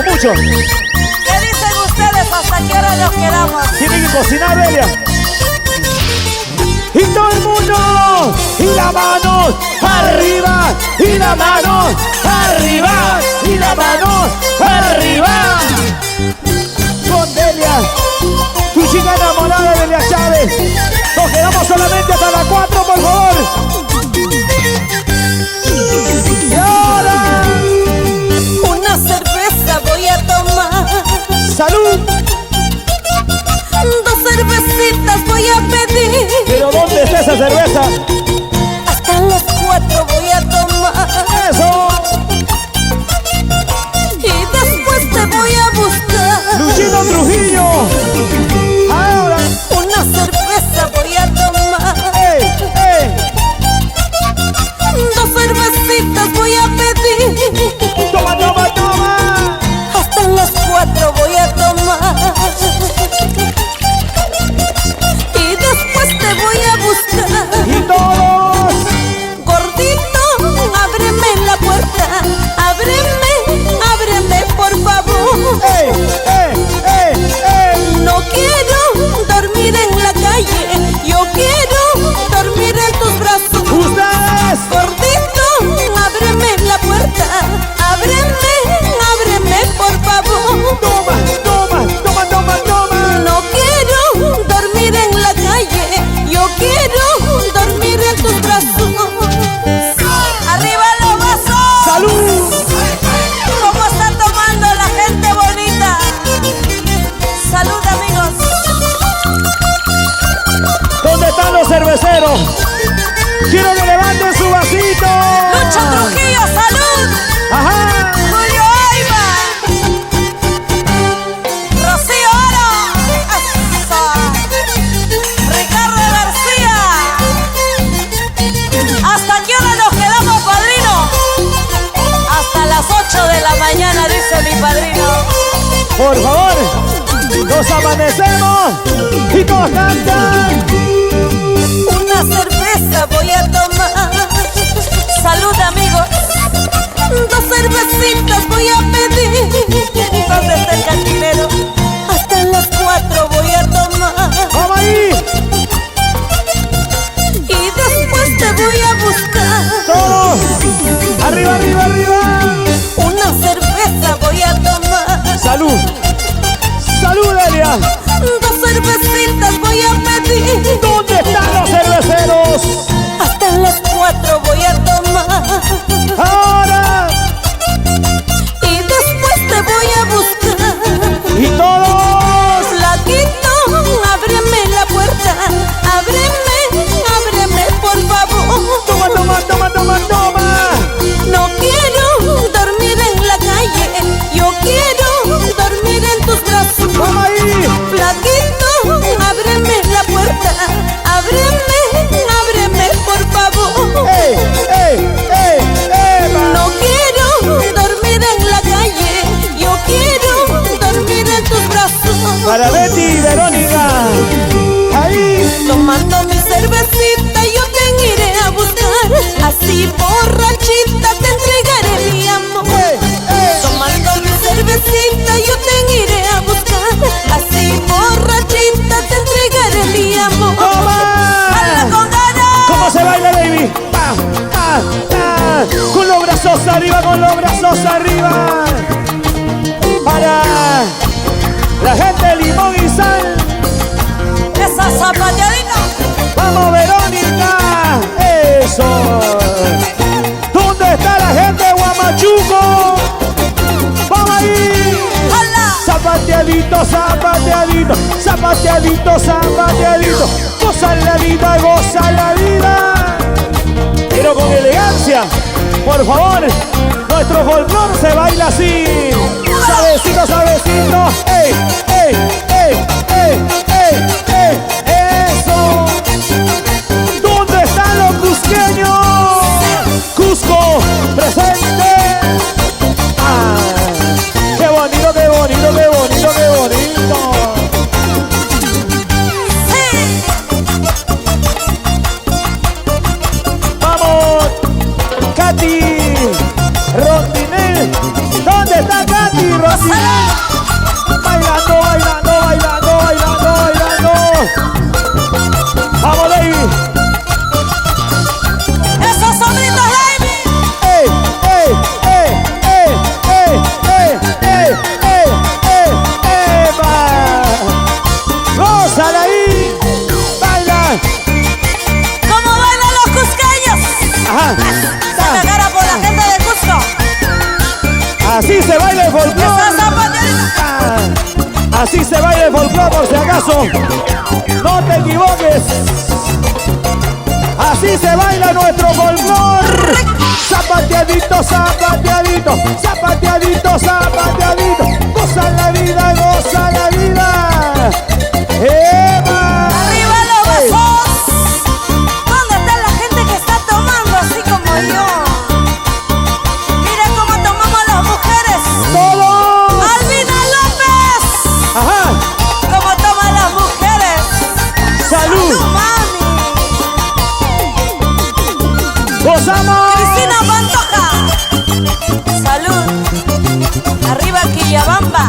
mucho. ¿Qué dicen ustedes? ¿Hasta qué hora nos quedamos? Tienen que cocinar, Delia. Y todo el mundo, y la mano arriba, y la mano arriba, y la mano arriba. Con Delia, tu chica enamorada de Delia Chávez. Nos quedamos solamente hasta las 4, por favor. Y ahora, Una cerveza voy a tomar. salud. 2 cervecitas voy a pedir. Pero ¿dónde está esa cerveza? Hasta las 4 voy a tomar. Eso. Y después te voy a buscar. Luchino Trujillo. Ahora. Una cerveza voy a tomar. ¡Ey, ey! 2 cervecitas voy a pedir. ¡Toma, toma, toma! Hasta las 4 voy a tomar. Y después te voy a buscar. ¡Y todos! Gordito, ábreme la puerta. Ábreme, ábreme por favor. ¡Ey, ey, ey, ey! No quiero dormir en la calle. Yo quiero dormir en tus brazos. ¡Ustedes! Gordito, ábreme la puerta. Ábreme, ábreme por favor. ¡Toma, toma, toma, toma, toma! No quiero dormir en la calle. Yo quiero dormir en tus brazos. ¡Arriba los vasos! ¡Salud! ¿Cómo está tomando la gente bonita? Salud, amigos. ¿Dónde están los cerveceros? ¡Quiero que levanten su vasito! Lucho Trujillo, salud. ¡Ajá! Julio Aiba. Rocío Oro. Eso. Ricardo García. ¿Hasta qué hora nos quedamos, padrino? Hasta las 8 de la mañana, dice mi padrino. Por favor, nos amanecemos y todos cantan. Una cerveza voy a tomar. Salud, amigos. 2 cervecitas voy a pedir. ¿Dónde está el cantinero? Hasta las 4 voy a tomar. ¡Vamos ahí! Y después te voy a buscar. ¡Todos! ¡Arriba, arriba, arriba! Una cerveza voy a tomar. ¡Salud! ¡Salud, Delia! 2 cervecitas voy a pedir. ¿Dónde están los cerveceros? Hasta las 4 voy a tomar. ¡Ahora! Y después te voy a buscar. ¡Y todos! Flaquito, ábreme la puerta. Ábreme, ábreme por favor. ¡Toma, toma, toma, toma, toma! No quiero dormir en la calle. Yo quiero dormir en tus brazos. ¡Vamos ahí! Flaquito, ábreme la puerta. Ábreme, ábreme por favor. ¡Ey, ey, ey, Eva! No quiero dormir en la calle. Yo quiero dormir en tus brazos. Para Betty y Verónica. Ahí. Tomando mi cervecita yo te iré a buscar. Así borrachita te entregaré mi amor. ¡Ey, ey! Tomando mi cervecita yo te iré a buscar. Así borrachita te entregaré mi amor. ¡Hala ¡Toma! con ganas! ¿Cómo se baila, baby? ¡Ah, ah, ah! Con los brazos arriba, con los brazos arriba. Para la gente de Limón y Sal. Esa zapateadita. ¡Vamos, Verónica! ¡Eso! ¿Dónde está la gente de Huamachuco? ¡Vamos ahí! ¡Hala! Zapateadito, zapateadito, zapateadito, zapateadito. Goza la vida, goza la vida. Pero con elegancia, por favor, nuestro folclor se baila así. Suavecito, suavecito. ¡Ey, ey, ey, ey, ey, ey! ¡Eso! ¿Dónde están los cusqueños? Cusco, presente. ¡Ah! ¡Qué bonito, qué bonito, qué bonito, qué bonito! ¡Vamos! ¡Katy! ¡Rondinel! ¿Dónde está Katy? ¡Rondinel! Así se baila el folclore. Esa zapateadita. Así se baila el folclore, por si acaso. No te equivoques. Así se baila nuestro folclore. Zapateadito, zapateadito, zapateadito, zapateadito. Goza la vida, goza la vida. ¡Eva! Arriba los vasos. ¿Dónde está la gente que está tomando así como yo? Mira cómo tomamos las mujeres. ¡Todos! Albina López. ¡Ajá! ¿Cómo toman las mujeres? ¡Salud! Mami. ¡Gozamos! Cristina Pantoja. Salud. Arriba Quillabamba.